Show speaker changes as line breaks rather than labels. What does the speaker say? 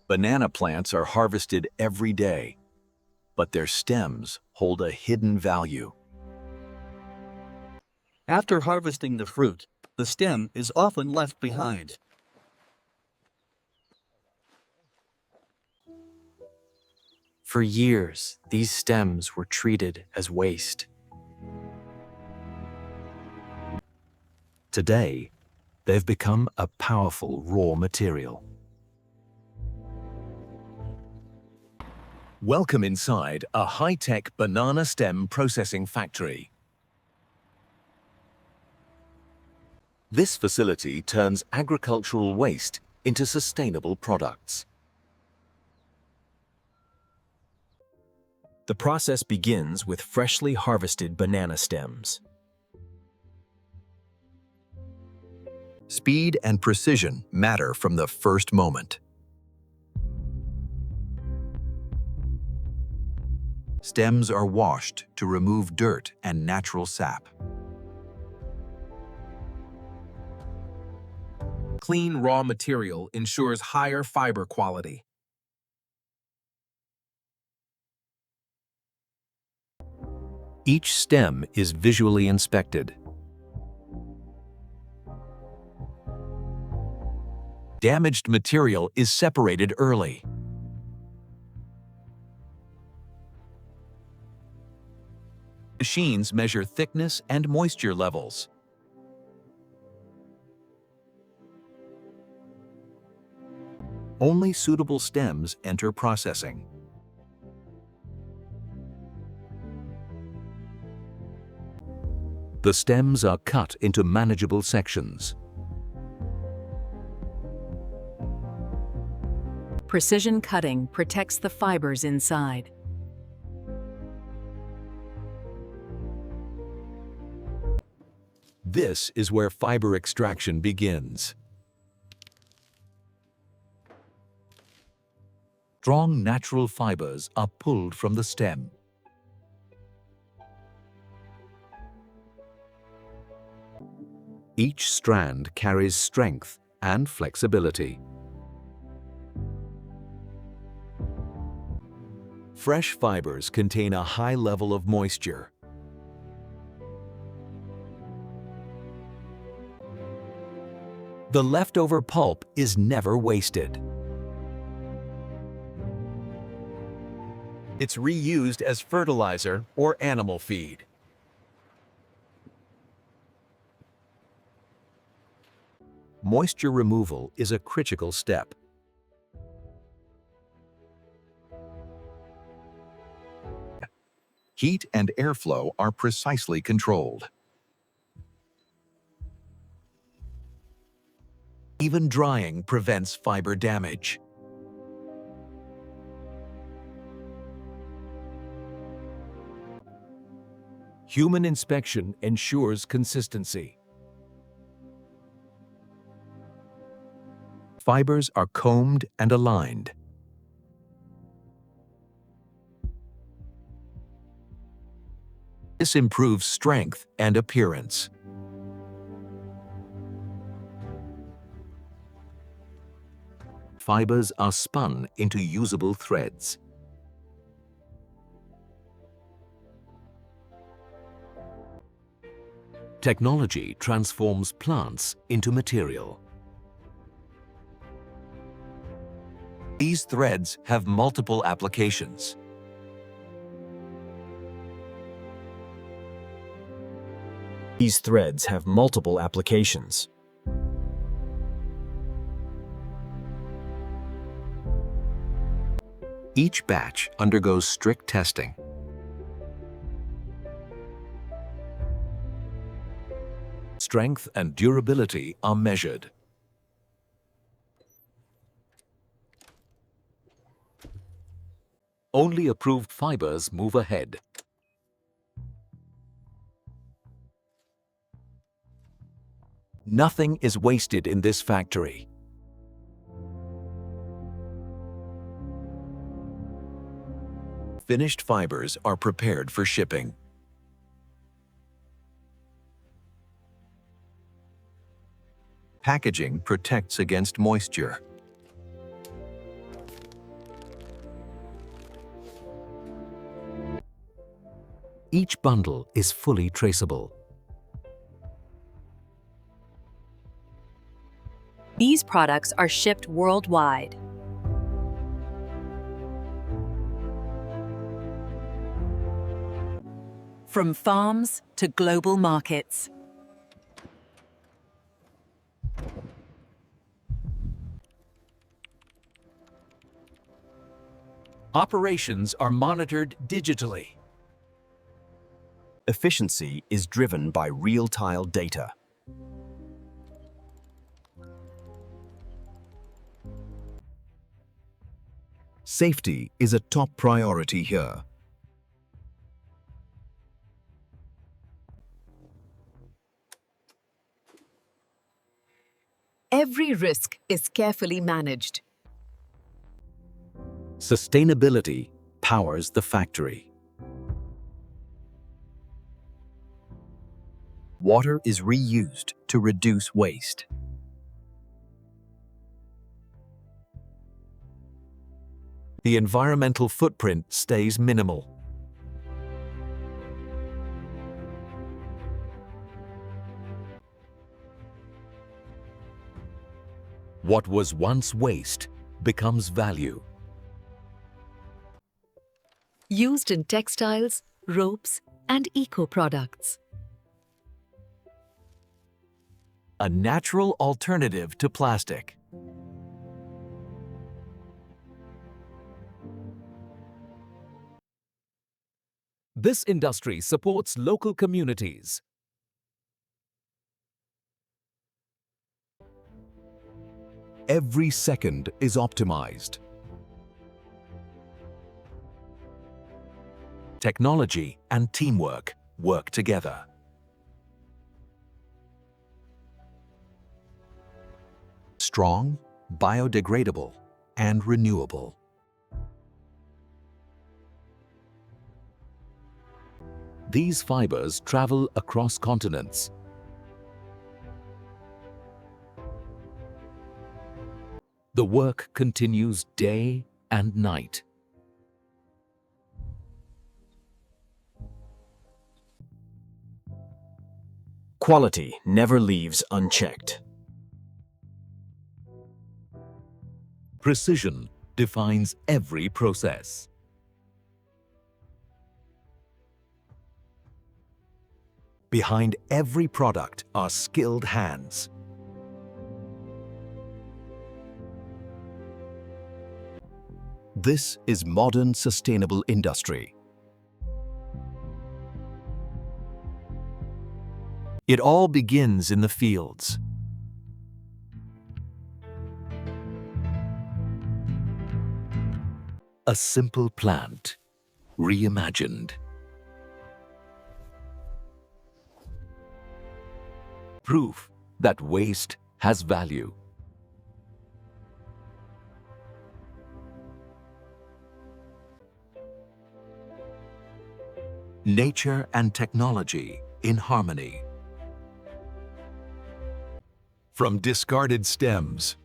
Banana plants are harvested every day, but their stems hold a hidden value.
After harvesting the fruit, the stem is often left behind.
For years, these stems were treated as waste.
Today, they've become a powerful raw material. Welcome inside a high-tech banana stem processing factory. This facility turns agricultural waste into sustainable products. The process begins with freshly harvested banana stems. Speed and precision matter from the first moment. Stems are washed to remove dirt and natural sap.
Clean raw material ensures higher fiber quality.
Each stem is visually inspected. Damaged material is separated early. Machines measure thickness and moisture levels. Only suitable stems enter processing. The stems are cut into manageable sections.
Precision cutting protects the fibers inside.
This is where fiber extraction begins. Strong natural fibers are pulled from the stem. Each strand carries strength and flexibility. Fresh fibers contain a high level of moisture. The leftover pulp is never wasted. It's reused as fertilizer or animal feed. Moisture removal is a critical step. Heat and airflow are precisely controlled. Even drying prevents fiber damage. Human inspection ensures consistency. Fibers are combed and aligned. This improves strength and appearance. Fibers are spun into usable threads. Technology transforms plants into material. These threads have multiple applications.
These threads have multiple applications.
Each batch undergoes strict testing. Strength and durability are measured. Only approved fibers move ahead. Nothing is wasted in this factory. Finished fibers are prepared for shipping. Packaging protects against moisture.
Each bundle is fully traceable.
These products are shipped worldwide. From farms to global markets.
Operations are monitored digitally.
Efficiency is driven by real-time data. Safety is a top priority here.
Every risk is carefully managed.
Sustainability powers the factory.
Water is reused to reduce waste.
The environmental footprint stays minimal. What was once waste becomes value.
Used in textiles, ropes, and eco-products.
A natural alternative to plastic. This industry supports local communities.
Every second is optimized.
Technology and teamwork work together.
Strong, biodegradable, and renewable.
These fibers travel across continents. The work continues day and night.
Quality never leaves unchecked.
Precision defines every process.
Behind every product are skilled hands. This is modern sustainable industry.
It all begins in the fields. A simple plant, reimagined. Proof that waste has value. Nature and technology in harmony.
From discarded stems